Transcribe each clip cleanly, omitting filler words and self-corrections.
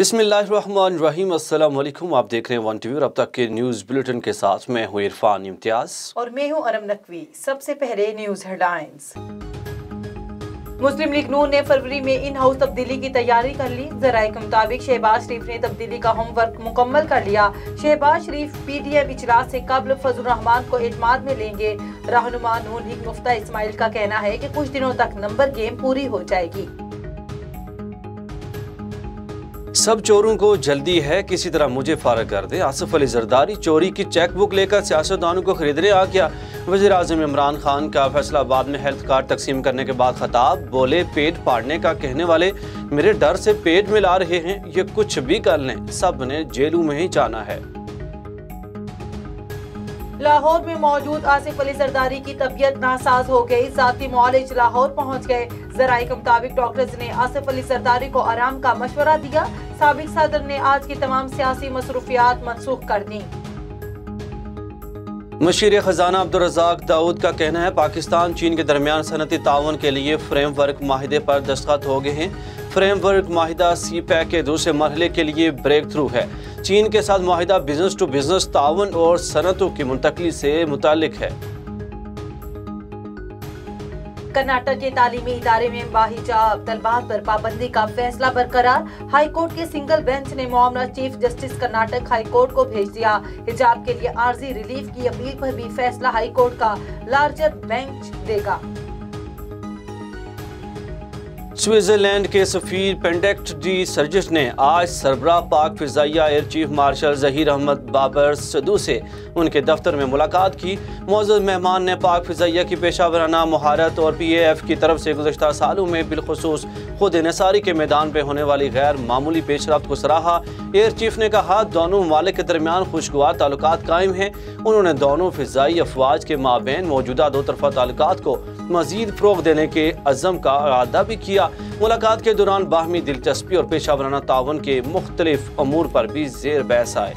बिस्मिल्लाहिर्रहमानिर्रहीम, अस्सलाम वालेकुम। आप देख रहे हैं वन टीवी और अब तक के न्यूज़ बुलेटिन के साथ मैं हूँ इरफान इम्तियाज और मैं हूँ अरम नकवी। सबसे पहले न्यूज़ हेडलाइंस। मुस्लिम लीग नून ने फरवरी में इन हाउस तब्दीली की तैयारी कर ली। ज़राए के मुताबिक शहबाज शरीफ ने तब्दीली का होमवर्क मुकम्मल कर लिया। शहबाज शरीफ PDM इजलास से कबल फजल रहमान को एतमाद में लेंगे। रहनुमा नून लीग मुफ्ता इस्माइल का कहना है कि कुछ दिनों तक नंबर गेम पूरी हो जाएगी। सब चोरों को जल्दी है, किसी तरह मुझे फारग कर दे। आसिफ अली जरदारी चोरी की चेकबुक लेकर सियासतदानों को खरीदने आ गया। वज़ीर आज़म इमरान खान का फैसलाबाद में हेल्थ कार्ड तकसीम करने के बाद खताब, बोले पेट फाड़ने का कहने वाले मेरे डर से पेट मिला रहे हैं, ये कुछ भी कर लें, सब ने जेलों में ही जाना है। लाहौर में मौजूद आसिफ अली जरदारी की तबीयत नासाज हो गई। ज़ाती मुआलिज लाहौर पहुंच गए। ज़राए के मुताबिक डॉक्टर्स ने आसिफ अली जरदारी को आराम का मशवरा दिया। साबिक सदर ने आज की तमाम सियासी मसरूफियात मनसूख कर दी। मशीर खजाना अब्दुल रज़ाक दाऊद का कहना है पाकिस्तान चीन के दरमियान सनती ताउन के लिए फ्रेमवर्क माहिदे पर दस्तखत हो गए हैं। फ्रेमवर्क माहिदा CPEC के दूसरे मरहले के लिए ब्रेक थ्रू है। चीन के साथ माहिदा बिजनेस टू बिजनेस ताउन और सनतों की मुंतकली से मुतालिक है। कर्नाटक के तालीमी इदारे में बाहिजाब तलबात पर पाबंदी का फैसला बरकरार। हाई कोर्ट के सिंगल बेंच ने मामला chief justice Karnataka high court को भेज दिया। हिजाब के लिए आर्जी रिलीफ की अपील पर भी फैसला हाई कोर्ट का लार्जर बेंच देगा। स्विट्जरलैंड के सफीर पेंडेक्ट डी सर्जिस ने आज सरबराह पाक फिजाइया air chief marshal Zaheer Ahmed Babar Sidhu से उनके दफ्तर में मुलाकात की। मौजूद मेहमान ने पाक फिजाइया की पेशावराना महारत और PAF की तरफ से गुज़श्ता सालों में बिलखुसूस खुद इन्हिसारी के मैदान पर होने वाली गैर मामूली पेशरफ्त को सराहा। एयर चीफ ने कहा दोनों ममालिक के दरमियान खुशगवार ताल्लुकात कायम हैं। उन्होंने दोनों फिजाई अफवाज के माबैन मौजूदा दो तरफा ताल्लुकात को मजीद फ़रोग़ देने के अज़म का इरादा भी किया। मुलाकात के दौरान बाहमी दिलचस्पी और पेशावराना ताउन के मुख्तलिफ अमूर पर भी ज़ेर बहस आए।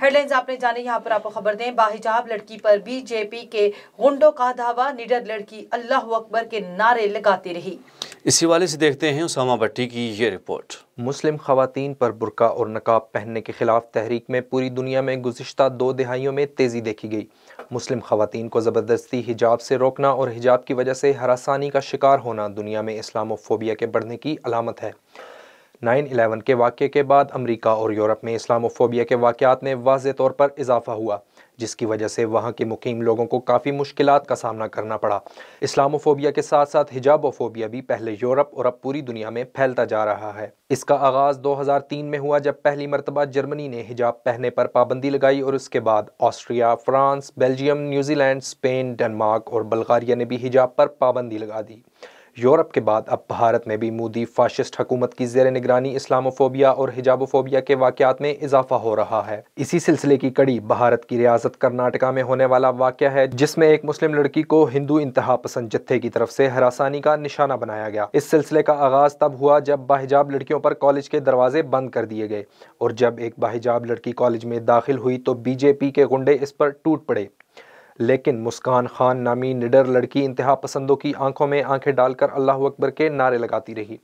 हेडलाइंस आपने जाने, यहाँ पर आपको खबर दें। बाहिजाब लड़की पर BJP के गुंडों का धावा। निडर लड़की अल्लाहू अकबर के नारे लगाती रही। इसी वाले से देखते हैं उसामा भट्टी की ये रिपोर्ट। मुस्लिम खवातीन पर बुर्का और नकाब पहनने के खिलाफ तहरीक में पूरी दुनिया में गुज़िश्ता 2 दिहाइयों में तेज़ी देखी गई। मुस्लिम खवातीन को ज़बरदस्ती हिजाब से रोकना और हिजाब की वजह से हरासानी का शिकार होना दुनिया में इस्लामोफोबिया के बढ़ने की अलामत है। 9/11 के वाक़े के बाद अमेरिका और यूरोप में इस्लामोफोबिया के वाक़यात में वाज़ेह तौर पर इजाफ़ा हुआ, जिसकी वजह से वहाँ के मुकीम लोगों को काफ़ी मुश्किलात का सामना करना पड़ा। इस्लामोफोबिया के साथ साथ हिजाबोफोबिया भी पहले यूरोप और अब पूरी दुनिया में फैलता जा रहा है। इसका आगाज़ 2003 में हुआ जब पहली मरतबा जर्मनी ने हिजाब पहनने पर पाबंदी लगाई और उसके बाद Austria, France, Belgium, New Zealand, Spain, Denmark और बल्गारिया ने भी हिजाब पर पाबंदी लगा दी। यूरोप के बाद अब भारत में भी मोदी फाशिस्ट हुकूमत की ज़ेर निगरानी इस्लामोफोबिया और हिजाबोफोबिया के वाक़यात में इजाफा हो रहा है। इसी सिलसिले की कड़ी भारत की रियासत कर्नाटका में होने वाला वाक़या है, जिसमें एक मुस्लिम लड़की को हिंदू इंतहा पसंद जत्थे की तरफ से हरासानी का निशाना बनाया गया। इस सिलसिले का आगाज़ तब हुआ जब बाहिजाब लड़कियों पर कॉलेज के दरवाजे बंद कर दिए गए और जब एक बाहिजाब लड़की कॉलेज में दाखिल हुई तो BJP के गुंडे इस पर टूट पड़े। लेकिन मुस्कान खान नामी निडर लड़की इंतहा पसंदों की आंखों में आंखें डालकर अल्लाहू अकबर के नारे लगाती रही।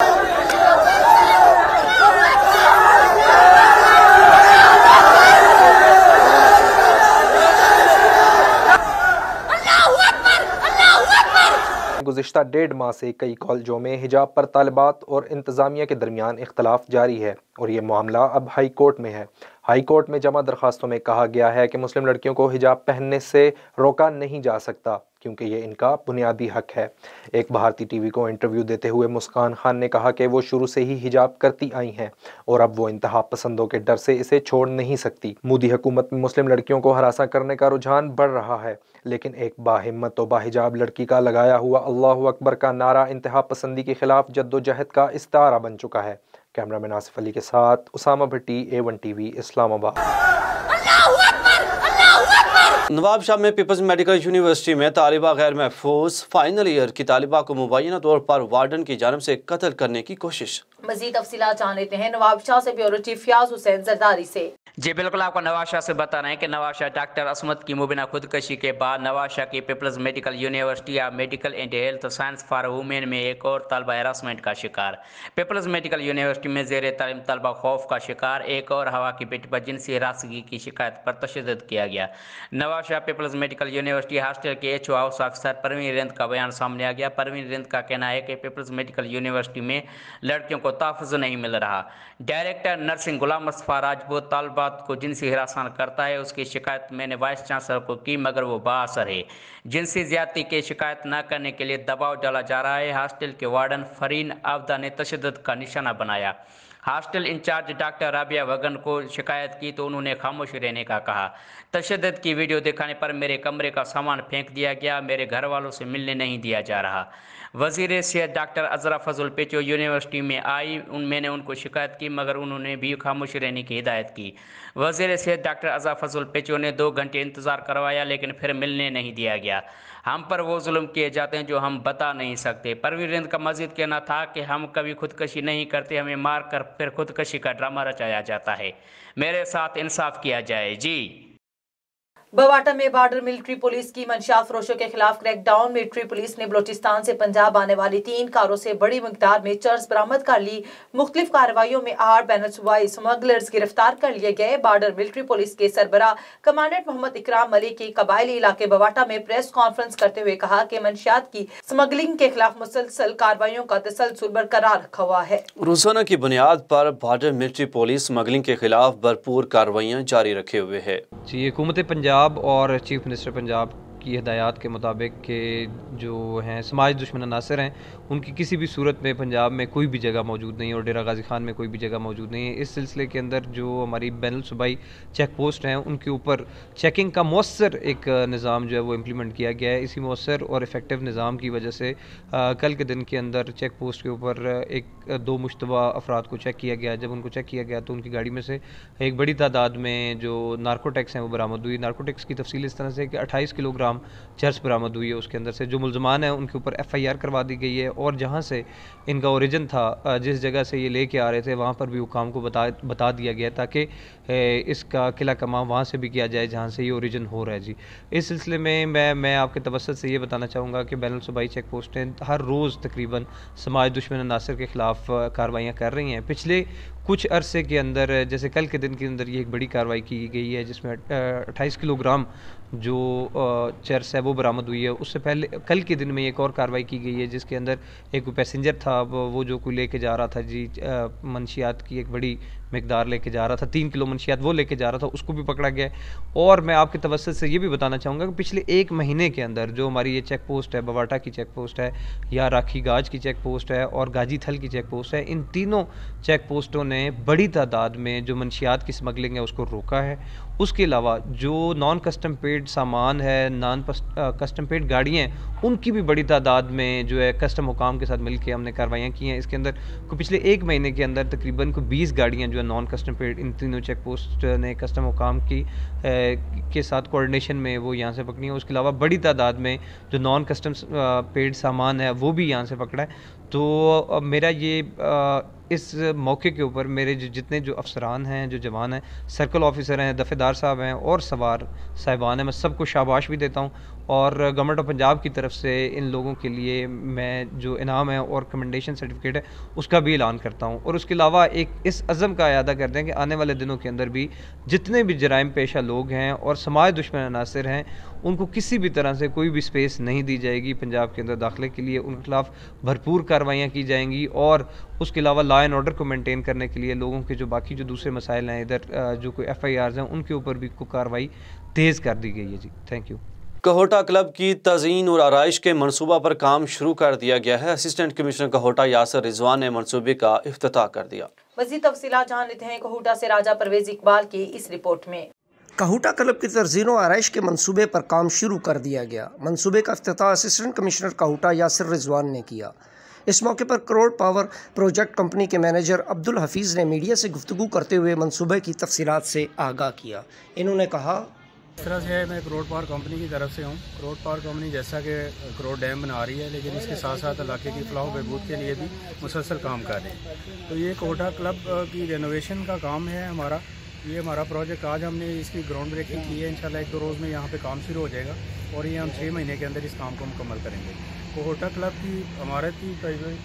गुज़िश्ता 1.5 माह से कई कॉलेजों में हिजाब पर तालिबात और इंतज़ामिया के दरमियान इख्तलाफ जारी है और ये मामला अब हाई कोर्ट में है। हाई कोर्ट में जमा दरखास्तों में कहा गया है कि मुस्लिम लड़कियों को हिजाब पहनने से रोका नहीं जा सकता क्योंकि ये इनका बुनियादी हक है। एक भारतीय टीवी को इंटरव्यू देते हुए मुस्कान खान ने कहा कि वो शुरू से ही हिजाब करती आई हैं और अब वो इंतहा पसंदों के डर से इसे छोड़ नहीं सकती। मोदी हुकूमत में मुस्लिम लड़कियों को हरासा करने का रुझान बढ़ रहा है, लेकिन एक बाहिम्मत और बाहिजाब लड़की का लगाया हुआ अल्लाहू अकबर का नारा इंतहा पसंदी के खिलाफ जद्दोजहद का इस्तारा बन चुका है। कैमरामैन आसिफ अली के साथ उसामा भट्टी, A1 TV, इस्लामाबाद। नवाबशाह में पीपल्स मेडिकल यूनिवर्सिटी में तालिबा गैर महफूज फाइनल ईयर की तालिबा को मुबैना तौर पर वार्डन की जानिब से कत्ल करने की कोशिश। मजीद तफसीलात जान लेते हैं नवाबशाह से ब्यूरो चीफ फियाज हुसैन जरदारी से। जी बिल्कुल, आपको नवाज शाह से बता रहे हैं कि नवाज शाह डॉक्टर असमत की मुबीना खुदकशी के बाद नवाज शाह की पीपल्स मेडिकल यूनिवर्सिटी या medical and health science for women में एक और तलबा हरासमेंट का शिकार। पीपल्स मेडिकल यूनिवर्सिटी में ज़ेर तालीम तलबा खौफ का शिकार, एक और हवा की पिट पर जिनसी हरासगी की शिकायत पर तशद्दुद किया गया। Nawaz Shah peoples medical university hostel के HO house officer Parveen Rind का बयान सामने आ गया। परवीन रिंद का कहना है कि पीपल्स मेडिकल यूनिवर्सिटी में लड़कियों को तहफ़्फ़ुज़ नहीं मिल रहा। डायरेक्टर नर्सिंग गुलाम मुस्तफ़ा राजपूत तालबात को जिनसी हिरासत करता है, उसकी शिकायत मैंने वाइस चांसलर को की मगर वो बाअसर है। जिनसी ज्यादती की शिकायत न करने के लिए दबाव डाला जा रहा है। हॉस्टल के वार्डन फरीन आबदा ने तशद्दुद का निशाना बनाया। Hostel incharge doctor Rabia Wagan को शिकायत की तो उन्होंने खामोश रहने का कहा। तशद्दुद की वीडियो दिखाने पर मेरे कमरे का सामान फेंक दिया गया, मेरे घर वालों से मिलने नहीं दिया जा रहा। वज़ीर सेहत डॉक्टर अजरा फजल पेचो यूनिवर्सिटी में आई, मैंने उनको शिकायत की मगर उन्होंने भी खामोश रहने की हिदायत की। वज़ीर सेहत डॉक्टर अजरा फजल पेचो ने 2 घंटे इंतज़ार करवाया लेकिन फिर मिलने नहीं दिया गया। हम पर वो जुल्म किए जाते हैं जो हम बता नहीं सकते। परवीन रिंद का मज़ीद कहना था कि हम कभी खुदकशी नहीं करते, हमें मार कर फिर खुदकशी का ड्रामा रचाया जाता है। मेरे साथ इंसाफ किया जाए। जी बवाटा में बॉर्डर मिलिट्री पुलिस की मंशियात फरोशों के खिलाफ क्रैकडाउन। मिलिट्री पुलिस ने बलोचिस्तान से पंजाब आने वाली 3 कारों से बड़ी मिकदार में चर्स बरामद कर ली। मुख्तलिफ कार्रवाइयों में 8 बैनुल-सूबाई स्मगलर्स गिरफ्तार कर लिए गए। बॉर्डर मिलिट्री पुलिस के सरबराह कमांडेंट मोहम्मद इकराम मलिक की कबायली इलाके बवाटा में प्रेस कॉन्फ्रेंस करते हुए कहा कि मंशियात की स्मगलिंग के खिलाफ मुसलसल कार्रवाइयों का तसलसल बरकरार रखा हुआ है। रोजाना की बुनियाद पर बॉर्डर मिलिट्री पुलिस स्मगलिंग के खिलाफ भरपूर कार्रवाइयाँ जारी रखे हुए है। जी, हुकूमत पंजाब और चीफ मिनिस्टर पंजाब की हिदायत के मुताबिक के जो हैं समाज दुश्मन अनासर हैं, उनकी किसी भी सूरत में पंजाब में कोई भी जगह मौजूद नहीं है और डेरा गाजी खान में कोई भी जगह मौजूद नहीं है। इस सिलसिले के अंदर जो हमारी बैनुल सूबाई चेक पोस्ट हैं, उनके ऊपर चेकिंग का मौसर एक निज़ाम जो है वो इम्प्लीमेंट किया गया है। इसी मौसर और इफ़ेक्टिव निज़ाम की वजह से कल के दिन के अंदर चेक पोस्ट के ऊपर 1-2 मुश्तबा अफराद को चेक किया गया। जब उनको चेक किया गया तो उनकी गाड़ी में से एक बड़ी तादाद में जो नार्कोटिक्स हैं वो बरामद हुई। नार्कोटिक्स की तफसील इस तरह से कि 28 किलोग्राम चर्स बरामद हुई है। उसके अंदर से जो मुल्ज़मान हैं उनके ऊपर FIR करवा दी गई है और जहाँ से इनका ओरिजिन था, जिस जगह से ये लेके आ रहे थे, वहाँ पर भी हुकाम को बता दिया गया ताकि इसका किला कमाम वहाँ से भी किया जाए जहाँ से ये ओरिजिन हो रहा है। जी, इस सिलसिले में मैं आपके तवज्जुह से ये बताना चाहूँगा कि बैनुल सूबाई चेक पोस्टें हर रोज़ तकरीबन समाज दुश्मन अनासर के ख़िलाफ़ कार्रवाइयाँ कर रही हैं। पिछले कुछ अरसे के अंदर, जैसे कल के दिन के अंदर ये एक बड़ी कार्रवाई की गई है जिसमें 28 किलोग्राम जो चर्स है वो बरामद हुई है। उससे पहले कल के दिन में एक और कार्रवाई की गई है जिसके अंदर एक पैसेंजर था, वो जो कोई लेके जा रहा था जी मंशियात की एक बड़ी मिकदार लेके जा रहा था, 3 किलो मंशियात वो लेके जा रहा था, उसको भी पकड़ा गया। और मैं आपके तवज्जुह से ये भी बताना चाहूँगा कि पिछले 1 महीने के अंदर जो हमारी ये चेक पोस्ट है, बवाटा की चेक पोस्ट है या राखी गाज की चेक पोस्ट है और गाजी थल की चेक पोस्ट है, इन तीनों चेक पोस्टों ने बड़ी तादाद में जो मंशियात की स्मगलिंग है उसको रोका है। उसके अलावा जो नॉन कस्टम पेड सामान है, नॉन कस्टम पेड गाड़ियाँ हैं, उनकी भी बड़ी तादाद में जो है कस्टम हुकाम के साथ मिलकर हमने कार्रवाइयाँ की हैं। इसके अंदर को पिछले 1 महीने के अंदर तकरीबन को 20 गाड़ियाँ जो है नॉन कस्टम पेड इन तीनों चेक पोस्ट ने कस्टम हुकाम की के साथ कोऑर्डिनेशन में वो यहाँ से पकड़ी है। उसके अलावा बड़ी तादाद में जो नॉन कस्टम पेड सामान है वो भी यहाँ से पकड़ा है। तो मेरा ये इस मौके के ऊपर मेरे जितने जो अफसरान हैं, जो जवान हैं, सर्कल ऑफिसर हैं, दफ़ेदार साहब हैं और सवार साहिबान हैं, मैं सबको शाबाश भी देता हूँ और गवर्नमेंट ऑफ पंजाब की तरफ से इन लोगों के लिए मैं जो इनाम है और कमेंडेशन सर्टिफिकेट है उसका भी ऐलान करता हूँ। और उसके अलावा एक इस अज़म का अयादा करते हैं कि आने वाले दिनों के अंदर भी जितने भी जराइम पेशा लोग हैं और समाज दुश्मन अनासर हैं, उनको किसी भी तरह से कोई भी स्पेस नहीं दी जाएगी पंजाब के अंदर दाखिले के लिए। उनके खिलाफ भरपूर कार्रवाइयाँ की जाएंगी और उसके अलावा लॉ एंड ऑर्डर को मेंटेन करने के लिए लोगों के जो बाकी जो दूसरे मसाइल हैं, इधर जो कोई FIRs हैं, उनके ऊपर भी कोई कार्रवाई तेज़ कर दी गई है। जी, थैंक यू। कहोटा क्लब की तज़ीन और आराइश के मनसूबा पर काम शुरू कर दिया गया है। असिस्टेंट कमिश्नर कहोटा यासर रिजवान ने मनसूबे का इफ्तिताह कर दिया। मज़ीद तफसीलात जान लेते हैं कहोटा से राजा परवेज इकबाल की इस रिपोर्ट में। कहोटा क्लब की तज़ीन और आराइश के मंसूबे पर काम शुरू कर दिया गया। मंसूबे का इफ्तिताह असिस्टेंट कमिश्नर कहोटा यासर रिजवान ने किया। इस मौके पर करोड़ पावर प्रोजेक्ट कंपनी के मैनेजर अब्दुल हफीज़ ने मीडिया से गुफ्तगू करते हुए मंसूबे की तफसीलात से आगाह किया। इन्होंने कहा, इस तरह से मैं करोड़ पावर कंपनी की तरफ से हूँ। करोड़ पावर कंपनी जैसा कि करोड़ डैम बना रही है, लेकिन इसके साथ साथ इलाके की फलाह बहबूद के लिए भी मुसलसल काम कर रहे हैं। तो ये कहोटा क्लब की रेनोवेशन का काम है हमारा, ये हमारा प्रोजेक्ट आज हमने इसकी ग्राउंड ब्रेकिंग की है। इंशाल्लाह 1-2 रोज़ में यहाँ पे काम शुरू हो जाएगा और ये हम 6 महीने के अंदर इस काम को मुकम्मल करेंगे। कोहोटा क्लब की इमारत की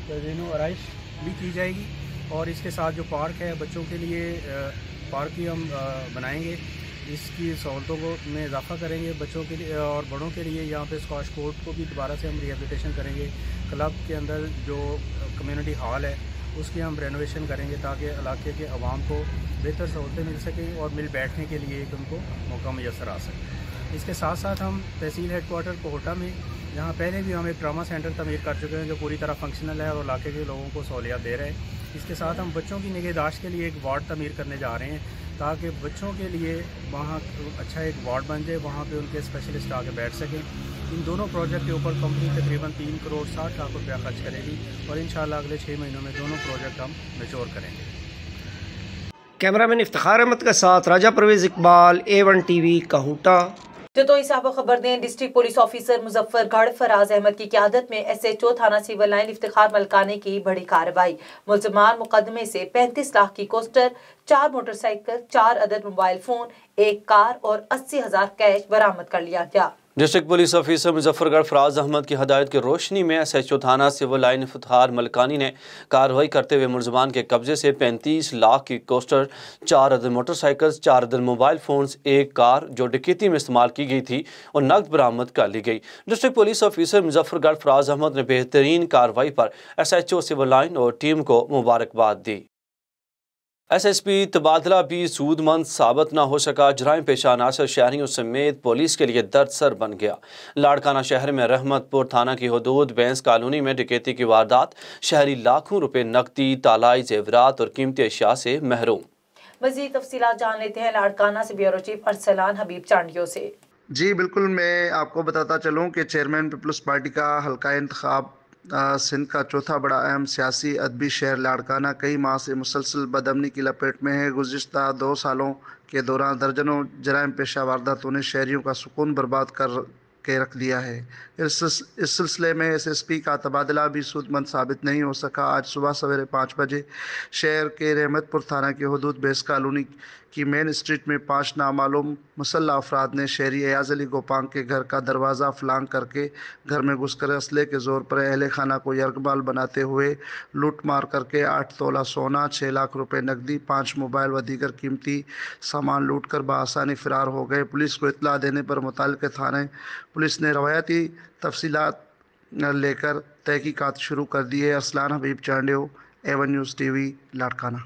तज़ीनो आराइश भी की जाएगी और इसके साथ जो पार्क है बच्चों के लिए पार्क भी हम बनाएंगे। इसकी सहूलतों को में इजाफा करेंगे बच्चों के लिए और बड़ों के लिए। यहाँ पे स्क्वाश कोर्ट को भी दोबारा से हम रिहेबिलिटेशन करेंगे। क्लब के अंदर जो कम्युनिटी हॉल है उसकी हम रेनोवेशन करेंगे ताकि इलाके के अवाम को बेहतर सहूलतें मिल सकें और मिल बैठने के लिए एक उनको मौका मैसर आ सके। इसके साथ साथ हम तहसील हेडक्वार्टर कोहोटा में जहाँ पहले भी हम एक ट्रामा सेंटर तमीर कर चुके हैं जो पूरी तरह फंक्शनल है और इलाके के लोगों को सहूलियत दे रहे हैं। इसके साथ हम बच्चों की निगहदाश्त के लिए एक वार्ड तमीर करने जा रहे हैं ताकि बच्चों के लिए वहाँ अच्छा एक वार्ड बन जाए, वहाँ पे उनके स्पेशलिस्ट आके बैठ सकें। इन दोनों प्रोजेक्ट के ऊपर कंपनी तकरीबन 3 करोड़ 60 लाख रुपया खर्च करेगी और इंशाल्लाह अगले 6 महीनों में दोनों प्रोजेक्ट हम मैच्योर करेंगे। कैमरामैन इफ्तिखार अहमद के साथ राजा परवेज़ इकबाल, A1 TV, कहूटा। जतोई साहब खबर दें, district police officer Muzaffargarh Faraz Ahmad की क़यादत में SHO थाना सिविल लाइन इफ्तिखार मलकाने की बड़ी कार्रवाई। मुल्ज़मान मुकदमे से 35 लाख की कोस्टर, 4 मोटरसाइकिल, 4 अदद मोबाइल फ़ोन, 1 कार और 80,000 कैश बरामद कर लिया गया। District police officer Muzaffargarh Faraz Ahmad की हदायत की रोशनी में SHO थाना सिविल लाइन इफ्तिखार मलकानी ने कार्रवाई करते हुए मुलजमान के कब्जे से 35 लाख की कोस्टर, 4 अदद मोटरसाइकिल, 4 अदद मोबाइल फ़ोन्स, 1 कार जो डकैती में इस्तेमाल की गई थी और नकद बरामद कर ली गई। District police officer Muzaffargarh Faraz Ahmad ने बेहतरीन कार्रवाई पर SHO सिविल लाइन और टीम को मुबारकबाद दी। SSP तबादला भी सूदमंद साबित न हो सका। जराइम पेशा अनासर शहरियों समेत पुलिस के लिए दर्दसर बन गया। लाड़काना शहर में रहमतपुर थाना की हदूद बैंस कॉलोनी में डकैती की वारदात, शहरी लाखों रुपए नकदी, तालाई जेवरात और कीमती अशिया से महरूम। मज़ीद तफसीलात जान लेते हैं लाड़काना से ब्यूरो चीफ अरसलान हबीब चांडियो से। जी बिल्कुल, मैं आपको बताता चलूँ कि चेयरमैन पीपल्स पार्टी का हल्का इंतखाब सिंध का चौथा बड़ा अहम सियासी अदबी शहर लाड़काना कई माह से मुसलसल बदअमनी की लपेट में है। गुज़िश्ता 2 सालों के दौरान दर्जनों जराइम पेशा वारदातों ने शहरियों का सुकून बर्बाद कर के रख दिया है। इस सिलसिले में SSP का तबादला भी सूदमंद साबित नहीं हो सका। आज सुबह सवेरे 5 बजे शहर के रहमतपुर थाना के हदूद बेस कॉलोनी की मेन स्ट्रीट में 5 नामालूम मुसल्लह अफराद ने शहरी एयाज अली गोपांग के घर का दरवाज़ा फलांग करके घर में घुसकर असले के ज़ोर पर अहले खाना को यरगमाल बनाते हुए लूट मार करके 8 तोला सोना, 6 लाख रुपए नकदी, 5 मोबाइल व दीगर कीमती सामान लूट कर बआसानी फ़रार हो गए। पुलिस को इत्तला देने पर मुताल्लिक़ थाने पुलिस ने रवायती तफसीलात लेकर तहकीकात शुरू कर दी है। Arsalan Habib Chandio, A1 news TV, Larkana.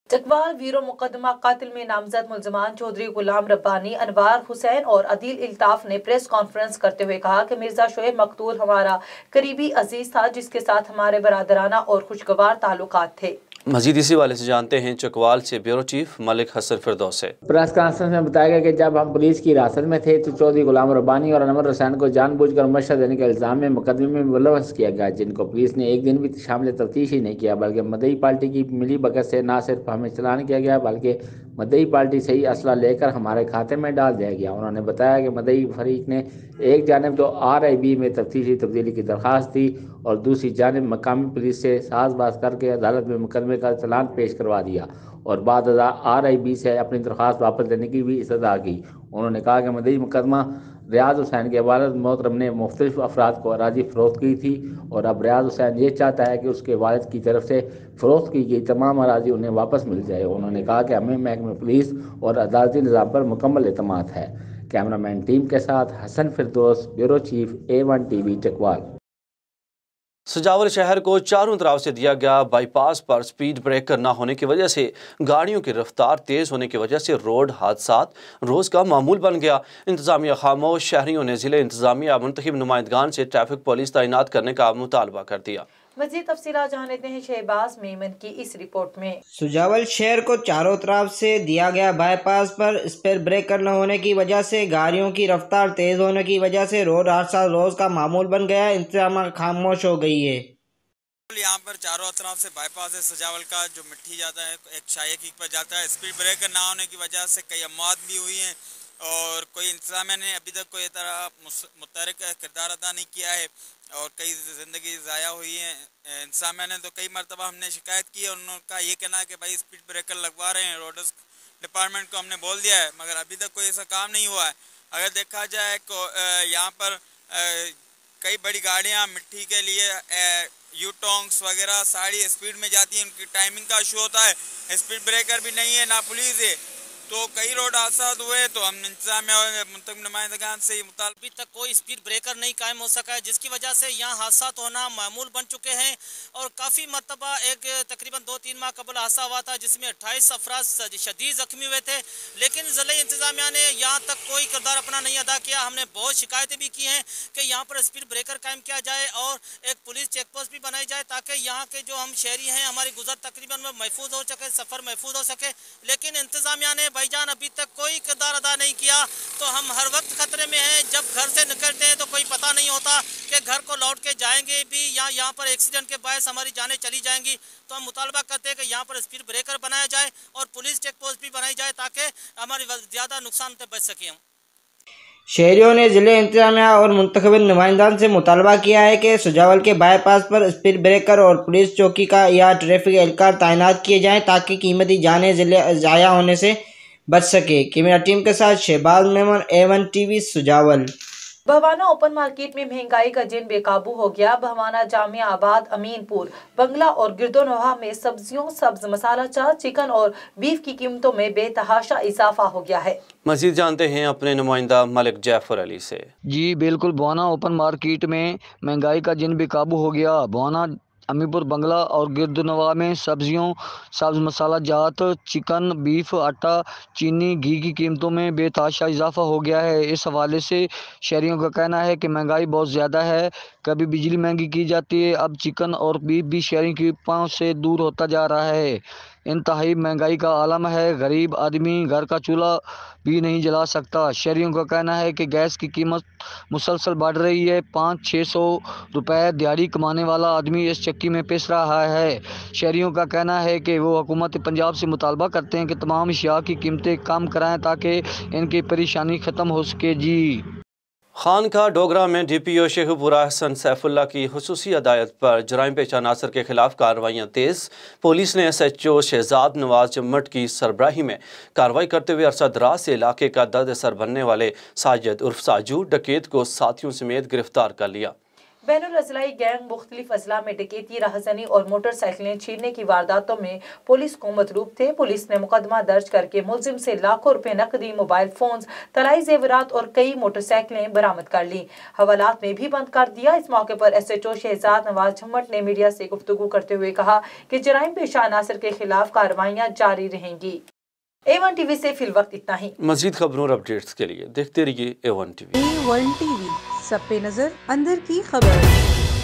Chakwal वीरो मुकदमा कातिल में नामजद मुल्जमान चौधरी गुलाम रब्बानी, अनवार हुसैन और अदील इल्ताफ ने प्रेस कॉन्फ्रेंस करते हुए कहा कि मिर्जा शोएब मकतूल हमारा करीबी अजीज था जिसके साथ हमारे बरादराना और खुशगवार ताल्लुकात थे। मजीद इसी वाले से जानते हैं चकवाल से ब्यूरो चीफ मलिक हसन फिरदौस से। प्रेस कॉन्फ्रेंस में बताया गया कि जब हम पुलिस की हिरासत में थे तो चौधरी गुलाम रब्बानी और अनवर हुसैन को जानबूझकर मशहद देने के इल्ज़ाम में मुकदमे में मुलव्वस किया गया, जिनको पुलिस ने एक दिन भी शामिल तफ्तीश ही नहीं किया, बल्कि मदई पार्टी की मिली भगत से न सिर्फ हमें चलान किया गया बल्कि मदई पार्टी से ही असला लेकर हमारे खाते में डाल दिया गया। उन्होंने बताया कि मदई फरीक ने एक जानब तो RIB में तफ्तीशी तब्दीली की दरख्वास्त दी और दूसरी जानब मकामी पुलिस से साजबाज करके अदालत में मुकदमे का चलान पेश करवा दिया और बाद RIB से अपनी दरख्वास्त वापस लेने की भी इस्तदा की। उन्होंने कहा कि मदई मुकदमा रियाज हुसैन के वालिद मोहतरम ने मुख्तलिफ अफराद को अराजी फ़रोख्त की थी और अब रियाज हुसैन ये चाहता है कि उसके वालिद की तरफ से फ़रोख्त की गई तमाम अराजी उन्हें वापस मिल जाए। उन्होंने कहा कि हमें महकमे पुलिस और अदालती निज़ाम पर मुकम्मल एतमाद है। कैमरामैन टीम के साथ Hassan Firdous, bureau chief, A1 TV, Chakwal. Sujawal शहर को चारों तरफ से दिया गया बाईपास पर स्पीड ब्रेकर न होने की वजह से गाड़ियों की रफ्तार तेज़ होने की वजह से रोड हादसात रोज़ का मामूल बन गया। इंतज़ामिया खामोश, शहरियों ने ज़िले इंतज़ामिया मुंतखब नुमाइंदगान से ट्रैफिक पुलिस तैनात करने का मुतालबा कर दिया। मज़ीद तफसीलात जान लेते हैं शहबाज मेमन की इस रिपोर्ट में। सुजावल शहर को चारों तरफ से दिया गया बाईपास पर स्पीड ब्रेकर न होने की वजह से गाड़ियों की रफ्तार तेज होने की वजह से रोड हादसा रोज का मामूल बन गया। इंतजाम खामोश हो गई है। यहाँ पर चारों तरफ से बाईपास है सजावल का जो मिट्टी जाता है एक शायकी पर जाता है। स्पीड ब्रेकर ना होने की वजह से कई मौत भी हुई हैं और कोई इंतजामिया ने अभी तक कोई तरह मुतहरिक किरदार अदा नहीं किया है और कई ज़िंदगी ज़ाया हुई है। इंतजामिया ने तो कई मरतबा हमने शिकायत की है, उनका ये कहना है कि भाई स्पीड ब्रेकर लगवा रहे हैं, रोडस डिपार्टमेंट को हमने बोल दिया है, मगर अभी तक कोई ऐसा काम नहीं हुआ है। अगर देखा जाए यहाँ पर कई बड़ी गाड़ियाँ मिट्टी के लिए यूटोंग्स वगैरह सारी स्पीड में जाती हैं, उनकी टाइमिंग का इशू होता है, स्पीड ब्रेकर भी नहीं है, ना पुलिस है, तो कई रोड हादसा हुए। तो हम इंतजाम और मुंतखब नुमाइंदगान से अभी तक कोई स्पीड ब्रेकर नहीं कायम हो सका है, जिसकी वजह से यहाँ हादसा होना मामूल बन चुके हैं। और काफ़ी मरतबा एक तकरीबन 2-3 माह कबल हादसा हुआ था जिसमें 28 अफराद शदीद जख्मी हुए थे, लेकिन ज़िले इंतजामिया ने यहाँ तक कोई किरदार अपना नहीं अदा किया। हमने बहुत शिकायतें भी की हैं कि यहाँ पर स्पीड ब्रेकर कायम किया जाए और एक पुलिस चेक पोस्ट भी बनाई जाए ताकि यहाँ के जो हम शहरी हैं हमारी गुजर तकरीबन महफूज हो सके, सफ़र महफूज हो सके। लेकिन इंतजामिया ने भाईजान अभी तक कोई किरदार अदा नहीं किया, तो हम हर वक्त खतरे में हैं। जब घर से निकलते हैं तो कोई पता नहीं होता कि घर को लौट के जाएंगे भी या यहाँ पर एक्सीडेंट के बायस हमारी जानें चली जाएंगी। तो हम मुतालबा करते हैं कि यहाँ पर स्पीड ब्रेकर बनाया जाए और पुलिस चेक पोस्ट भी बनाई जाए ताकि हमारी ज़्यादा नुकसान से बच सकें। शहरियों ने जिले इंतजामिया और मुंतखब नुमाइंदान से मुतालबा किया है कि सुजावल के बाईपास पर स्पीड ब्रेकर और पुलिस चौकी का या ट्रैफिक एहलकार तैनात किए जाएँ ताकि कीमती जानें जिले ज़ाया होने से बच सके। कैमरा टीम के साथ Shahbaz Memon, A1 TV, Sujawal. Bhawana open market में महंगाई का जिन बेकाबू हो गया। भवाना जामिया आबाद, अमीनपुर, बंगला और गिरदोनवाह में सब्जियों, सब्ज मसाला चार, चिकन और बीफ की कीमतों में बेतहाशा इजाफा हो गया है। मजीद जानते हैं अपने नुमाइंदा मलिक जैफर अली से। जी बिल्कुल, भवाना ओपन मार्केट में महंगाई का जिन बेकाबू हो गया। भवाना, अमीपुर, बंगला और गिरदनवा में सब्जियों, सब्ज मसाला जात, चिकन, बीफ, आटा, चीनी, घी की कीमतों में बेतहाशा इजाफा हो गया है। इस हवाले से शहरियों का कहना है कि महंगाई बहुत ज़्यादा है। कभी बिजली महंगी की जाती है, अब चिकन और बीफ भी शहरियों की पहुंच से दूर होता जा रहा है। इंतहाई महंगाई का आलम है। गरीब आदमी घर का चूल्हा भी नहीं जला सकता। शहरियों का कहना है कि गैस की कीमत मुसलसल बढ़ रही है। 500-600 रुपए दिहाड़ी कमाने वाला आदमी इस चक्की में पिस रहा है। शहरियों का कहना है कि वो हुकूमत पंजाब से मुतालबा करते हैं कि तमाम अशिया की कीमतें कम कराएं ताकि इनकी परेशानी ख़त्म हो सके। जी खानका डोगरा में DPO शेखपुरा हसन सैफुल्ला की खुसूसी हदायत पर जराइम पेशा अनासर के खिलाफ कार्रवाइयाँ तेज़। पुलिस ने SHO शहजाद नवाज जम्मट की सरबराही में कार्रवाई करते हुए अरसदराज से इलाके का दर्द सर बनने वाले साजिद उर्फ साजू डकैत को साथियों समेत गिरफ्तार कर लिया। बैनुल अजलाई गैंग मुख्तलिफ अजला में डकैती, राहजनी और मोटरसाइकिलें छीनने की वारदातों में पुलिस को मतरूब थे। पुलिस ने मुकदमा दर्ज करके मुलजिम से लाखों रुपए नकदी, मोबाइल फोन्स, तलाई जेवरात और कई मोटरसाइकिलें बरामद कर ली। हवालात में भी बंद कर दिया। इस मौके पर SHO शहजाद नवाज झम्मट ने मीडिया से गुफ्तगू करते हुए कहा कि जराइम पेशा अनासर के खिलाफ कार्रवाइयाँ जारी रहेंगी। A1 TV से फिल वक्त इतना ही। मजीद खबरों और अपडेट्स के लिए देखते रहिए A1 TV। A1 TV, सब पे नजर, अंदर की खबर।